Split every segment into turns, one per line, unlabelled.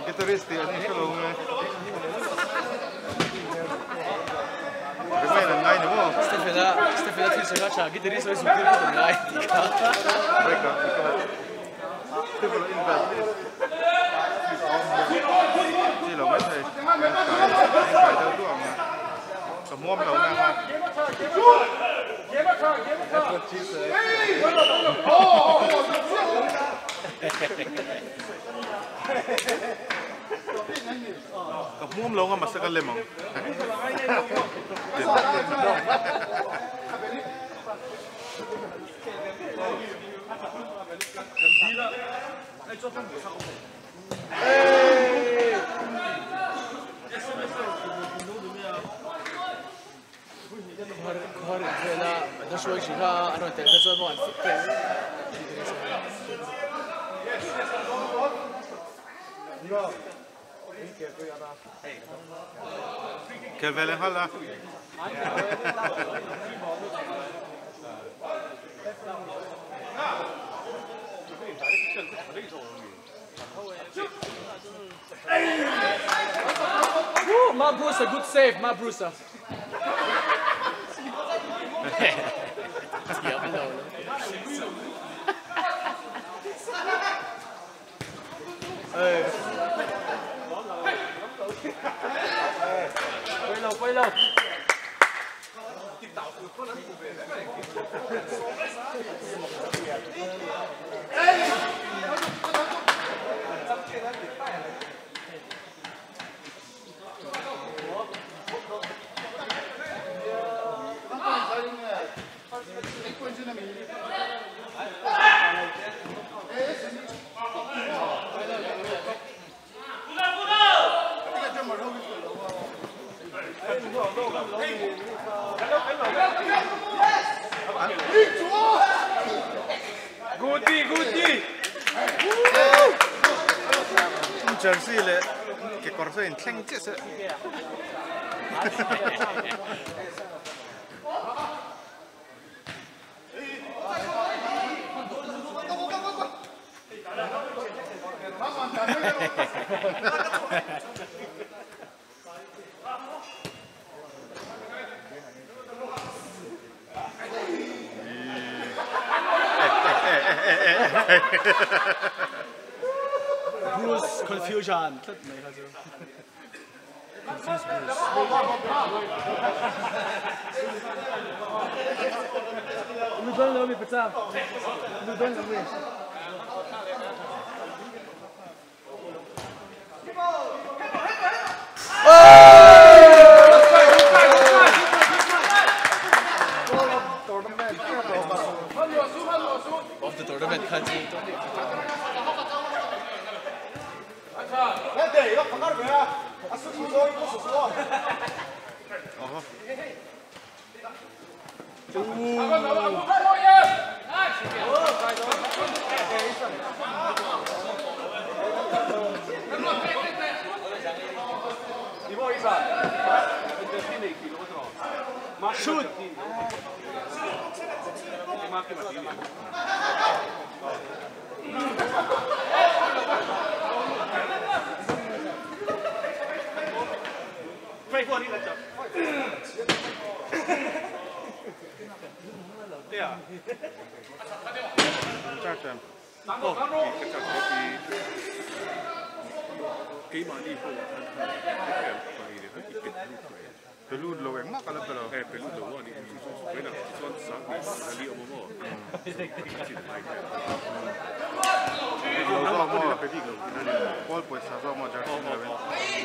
Chitarristi, ini kalau Gimana ngai ni mo?
Stefana tinha já chá, guitarrista vai subir com o ngai.
Mereka, itu kalau invest chỉ là mấy thầy cài đâu tu ông cầm mua đầu nè cầm mua lâu nggak masuk ke lemong
他说是他按照电视转播
Kevelen halla.
Matt Brucer, good save, Matt Brucer. Quay lâu. Guti.
Jersey le, que corre en clenches.
Bruce confusion. Confused Bruce. Nous donne le putain. Nous donne le Of the tournament country. Shoot!
Yeah. Pelud lo yang mak kalau pelud.
Pelud lo ni buena son sangat ali omo.
Lo so mo pediglo. Paul pues sa mo jar.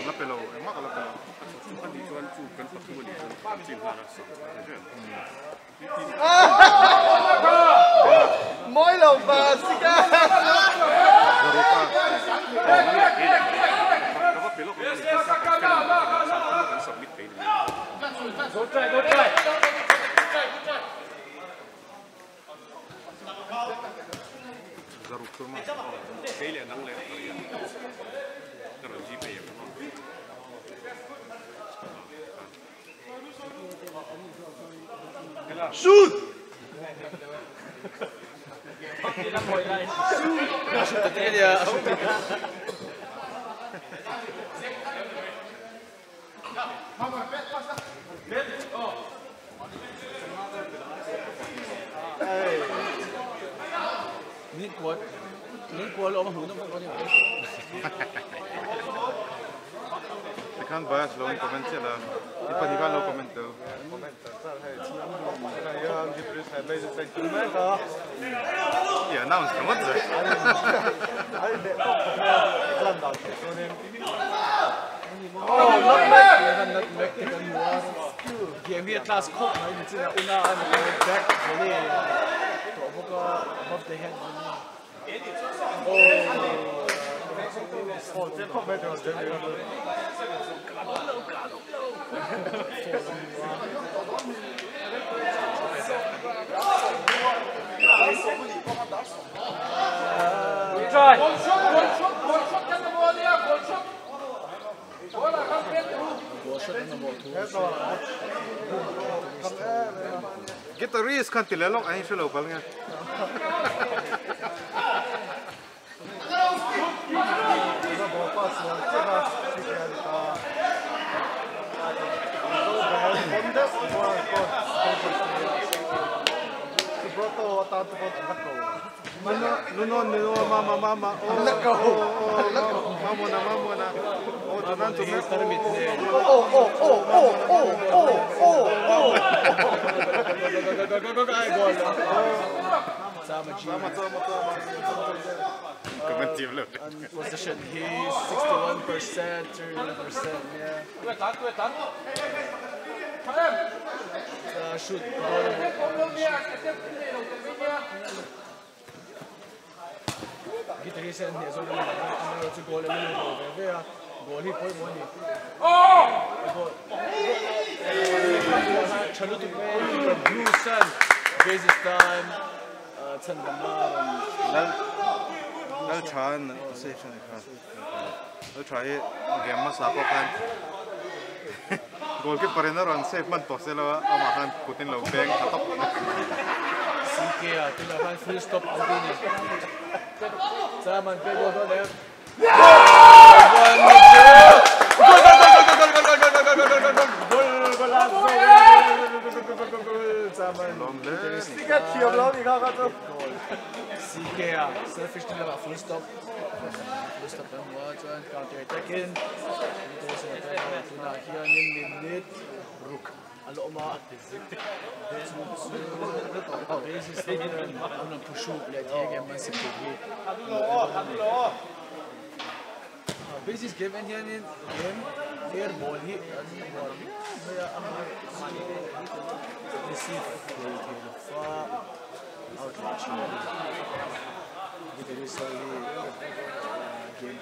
La pelud yang mak kalau pelud.
Kan di tuan tu kan pakai ni jin hara sa.
Moi lâu và Sika.
Kalau pelud kan submit pe.
Good try.
Zaruk tu mah.
Kailan nang le. Kalau jipe
Shoot! Niet kuat lo mahunong ko niya.
Kan bahas lo komentar lah. Ipa di kan lo komentar. Ya, announce kamu tu.
Oh, not back. Game here class cook. Ni cina una back boleh. Tu buka above the head. Oh, det kom med oss. Try.
Kita risk kan tilelok aing selalu palingnya. Nuno, mama. Mamona. Oh, tunan tu permit. Sama. Position, he's 61%, 30%, yeah. Shoot. Gitaristen ne so na ano si goal ni mo vea goal hi poi moni chalo tu pe blue sun Kazakhstan chan bamar Dal chan safe ni kan dal try game mas apa kan goalkeeper na run safe man tosela amahan putin lo bang atop
Sike tila full stop aldini Zaman pego dole Sike selfish tila full stop dan wajan counter attacking terus tuna hier minit ruk Alo oma Basis una pushu la tiege man se pogi Basis game hier in game fair ball hi ya amar receive fa outreach it is only game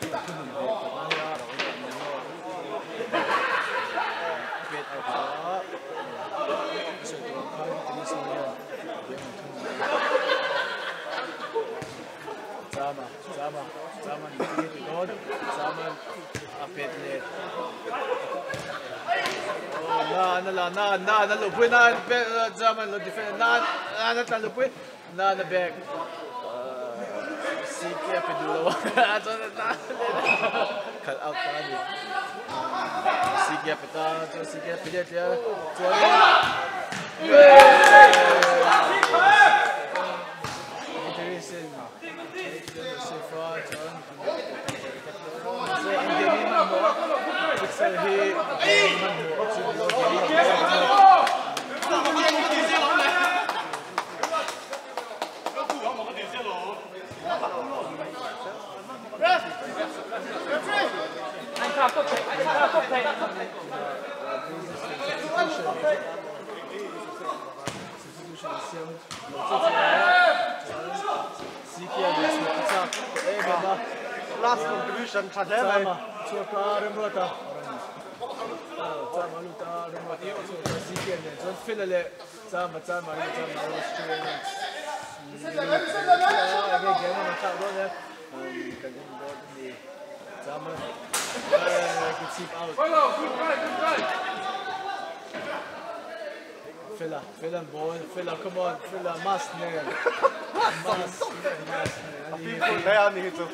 Zaman dito doon. Zaman apet net. Oh, na lupoy na zaman lo defend na lupoy na back. Sike apet dulawa. Ato na. Call out tani. Sike apet ya. Last contribution Chadema to Remota. Luta Remota to Sikian and Philele Sama Fella ball, fella, come on, fella, must nail. Must nail.
People there need to.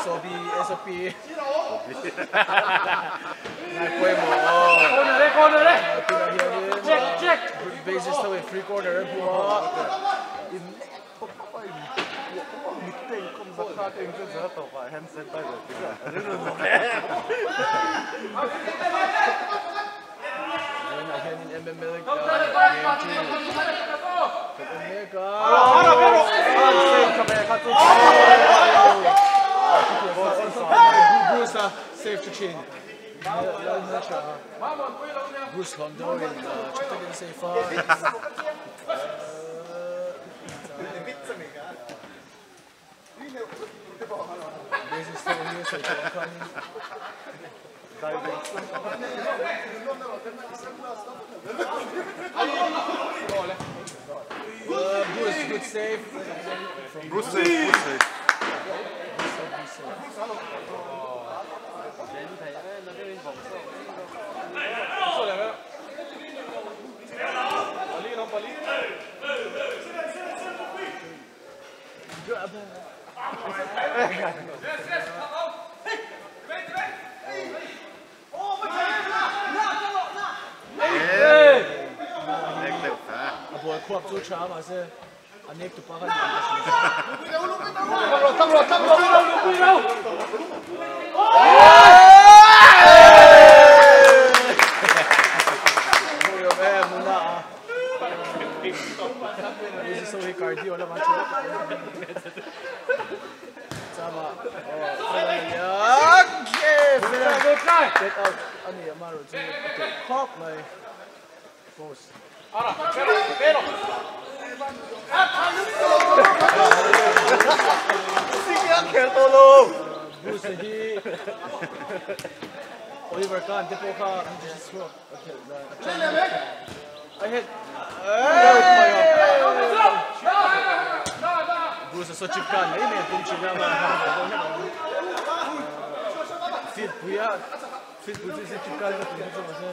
SOP. Corner. Check. Basis to a free corner. Again in MMA Bruce safe to chin. Bruce Honduran check safe. This is still here, so coming. Bruce, good save.
Bruce safe.
Boy, kwap so charm as a neck to Paran. This is so cardio na macho. Sama. Okay. Get out. Ani Amaro. Okay. Hawk my post. Bruce he Oliver Kahn Depoka okay I hit Bruce so chip Kahn nahi main tum china ma fit buya fit Bruce se chip Kahn ka tum se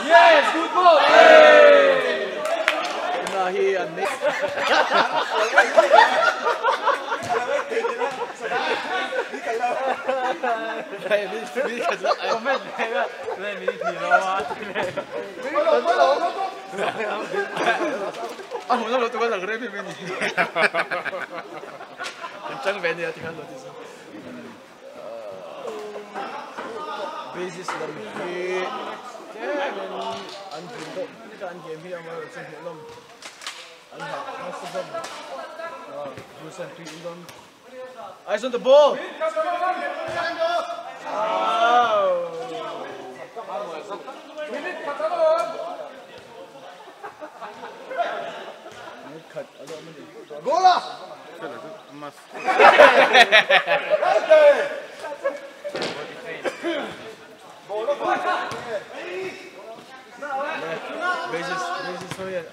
Yes, good ball. Nah, he and me. Basis lambi. Eyes on the ball. Gola! Basis so here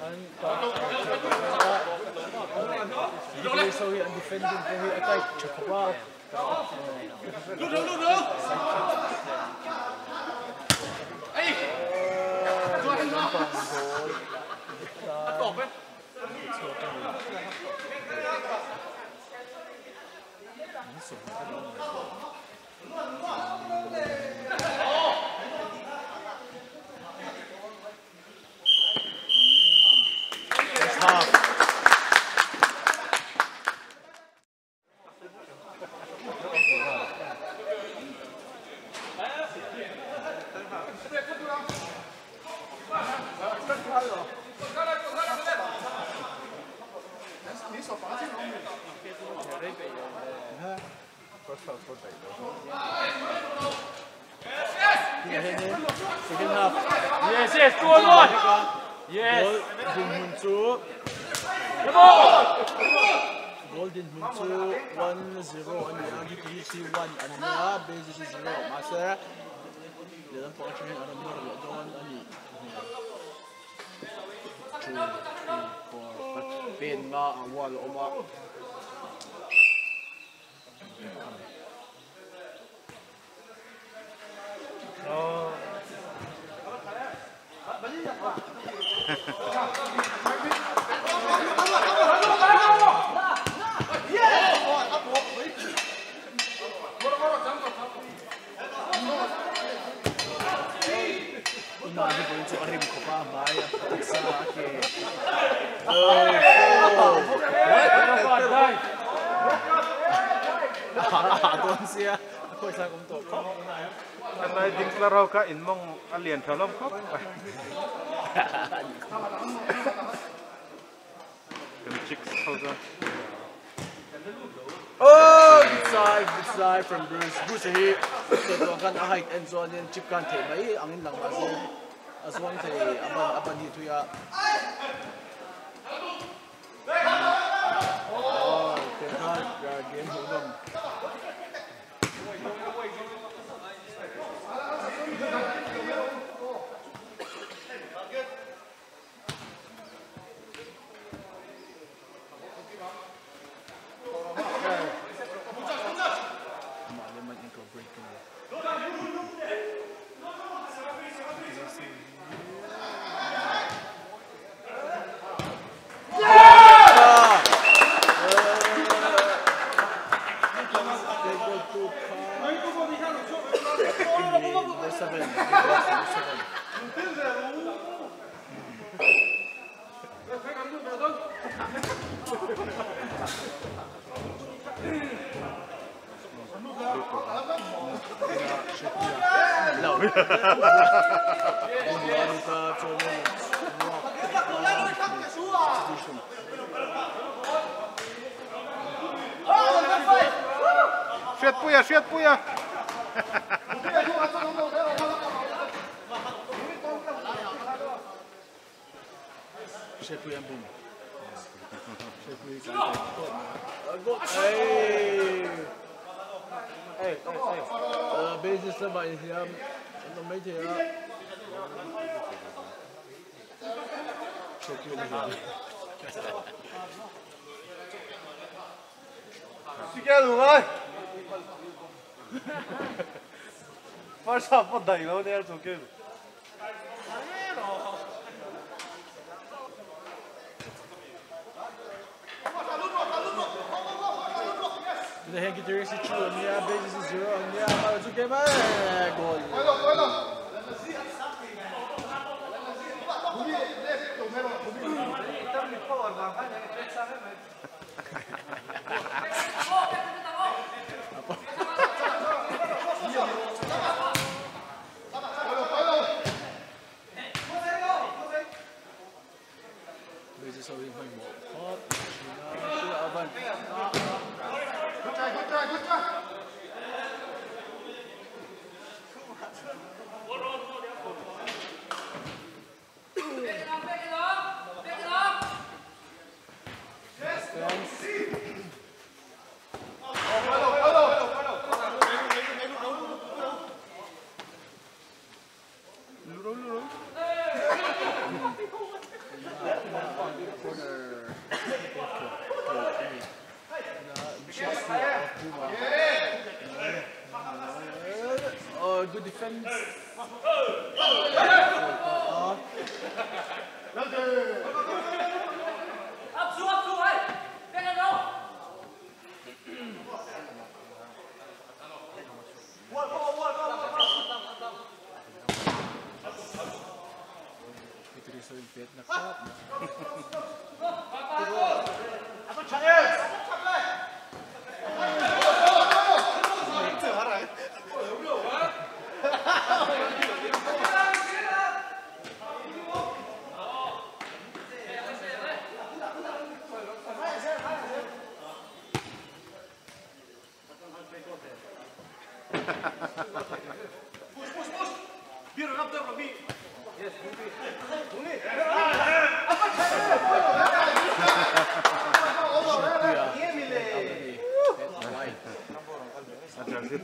so here and defending for here attack Chocoba. Yes, go on. Yes. Golden Hunsu 1-0 and GTC1 and now basis is 0. Master. Dalam pengacuan ada 2, 3, 4, 5. Pin nga ang wall uma.
Oh.
Imagine po yun sa karim ko pa, Maya, sa akin. Doon siya. Ako sa kong to.
Karena jing klaro ka inmong alien tolong kok. Kencik sauda.
Oh, good side from Bruce. Bruce here. So to kan height and so on chip kan the mai angin lang aswang the aban dito ya. Oh, kan game hodam.
Świat puja!
Świetnie boom. Hey. Basis sama ini untuk meja.
Siapa lu kan? First half apa dah ini dia tu ke?
The Henki Teresi true, and yeah, basis is 0, and yeah, it's okay, man. Goal. Basis is already playing ball.
Good try.
Good defense.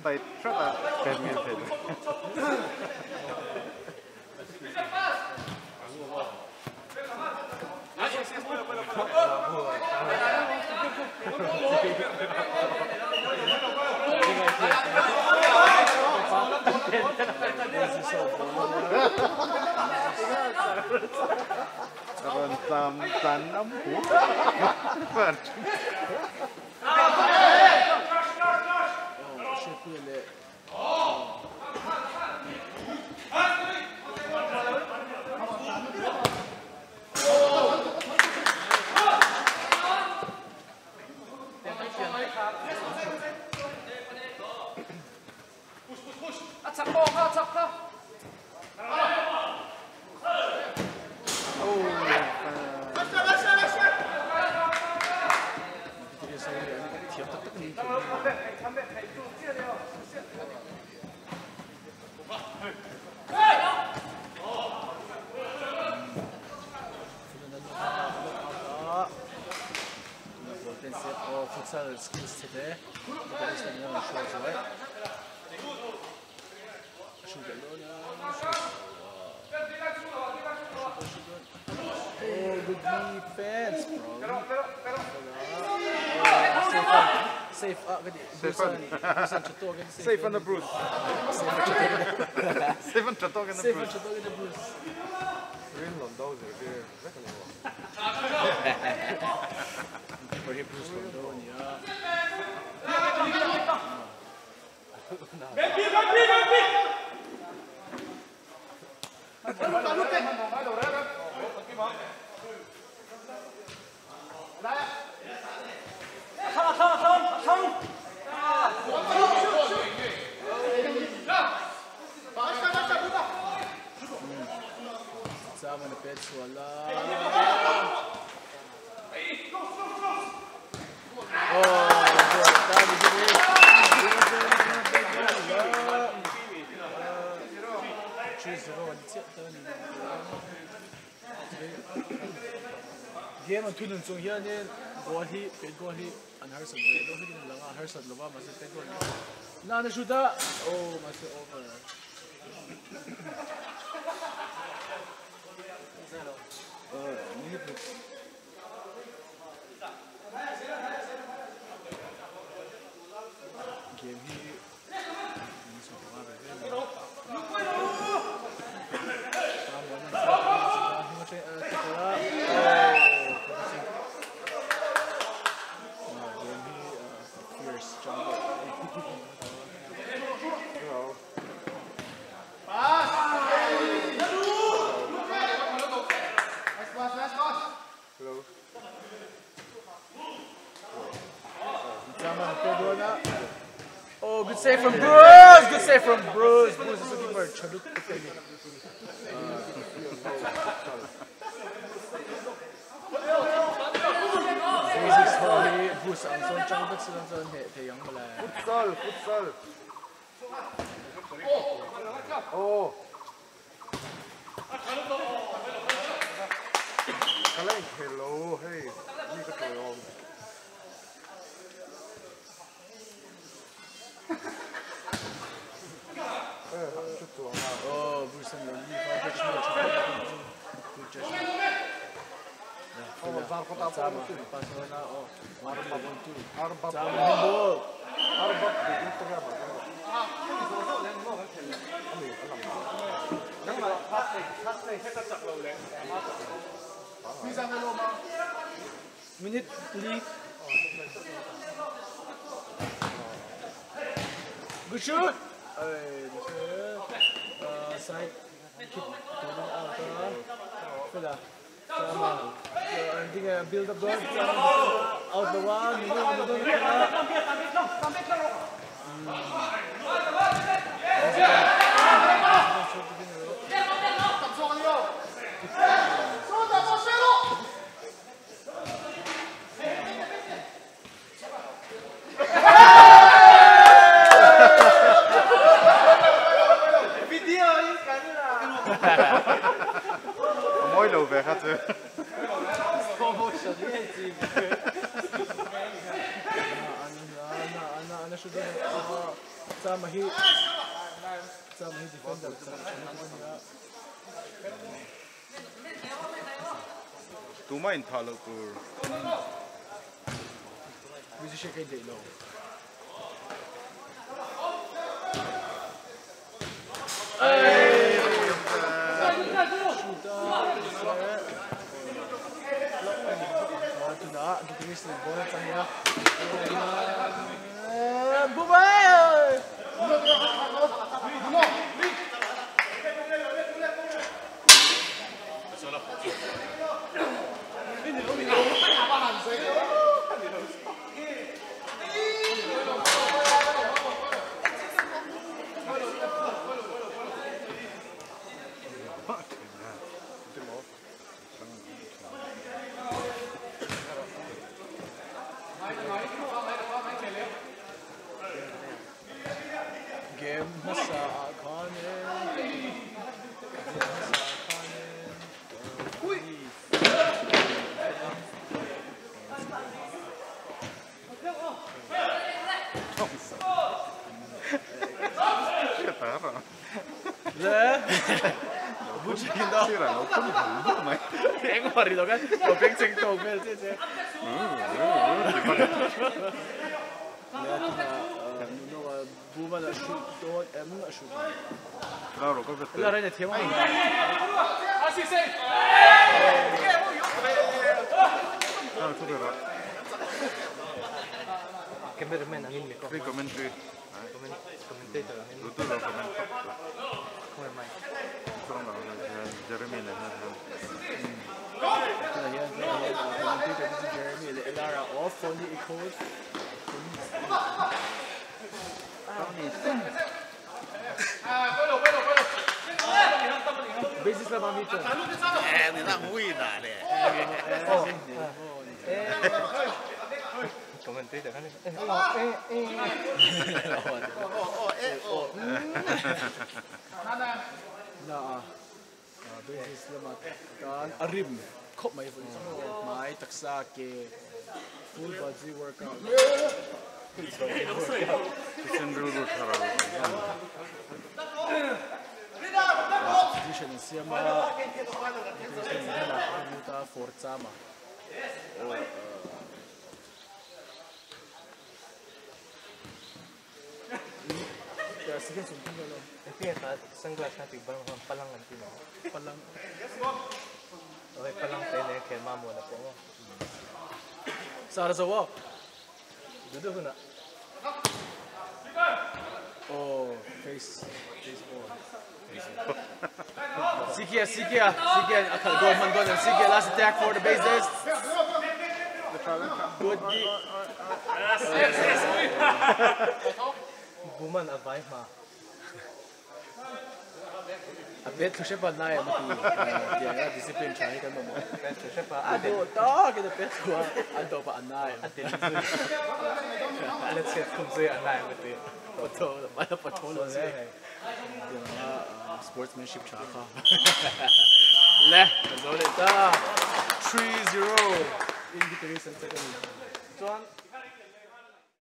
Tight shot at 10 minutes.
Tan ampuh.
Skills today. That is the one shows right. Oh, good defense, bro. Safe up.
Safe on the Bruce. Safe on Chatok and the Bruce. Green Londo is here.
Bruce Londo, yeah. Sama na pets wala. Game ang tunong song yan goalie, ped goalie, ang harsad ba? Ito hindi lang ang harsad laba, mas ped goalie. Na-shoota! Oh, mas over. Game here. Oh, good save from Bruce! Good save from Bruce! Bruce is looking for a chaduk. Bruce ang son chaduk silang son heyang pala.
Futsal. Oh. Kaleng, hello, hey. Ni ka toyong.
Oh, Bruce and Lonnie. Minute lead. Good shoot. Side keep going out. Fila. Hindi nga build up doon. Out the one.
Mooi loop weg, gaat ze.
Sama hit defender.
tu main thalo tur
Music shake day low. Game masa kanin. Bucin daw.
sira no pun bu mai
Ego marido kan. Kopeng sing togel je. Buma na shoot don't na shoot.
claro que te
La reina tiene un.
ah tu pero
Cameraman ang hindi ko.
free commentary
Commentator ang hindi
tu lo comento
ko may.
kurang lah Jeremy lah
Jeremy, Lara off on the echoes. Basis na mamito.
Ni na muy dale.
Commentator kan.
Na basis naman kan arim kop may may taksa ke full body workout.
kitchen dulu thara
Position siya ma muta forza ma. Kaya sige sumpi na lang.
Tapi at sunglass natin bang palangan tino.
Palang
Okay, palang tayo na kay mamo na po.
Sara sa wa.
Dudu ko na.
Oh, face ball. Sige, akal Goldman Golden. Sige, last attack for the bases. Good D.
Buman abay ma.
Abet ko siya pa na yan. Kaya discipline siya kan mo.
Pero siya pa.
Ado, ta kita pet ko. Ado pa anay.
Let's get kung siya anay mo ito.
Pato, mala patolo siya. Sportsmanship chaka. Le, ulit ta. 3-0. In the second.
John,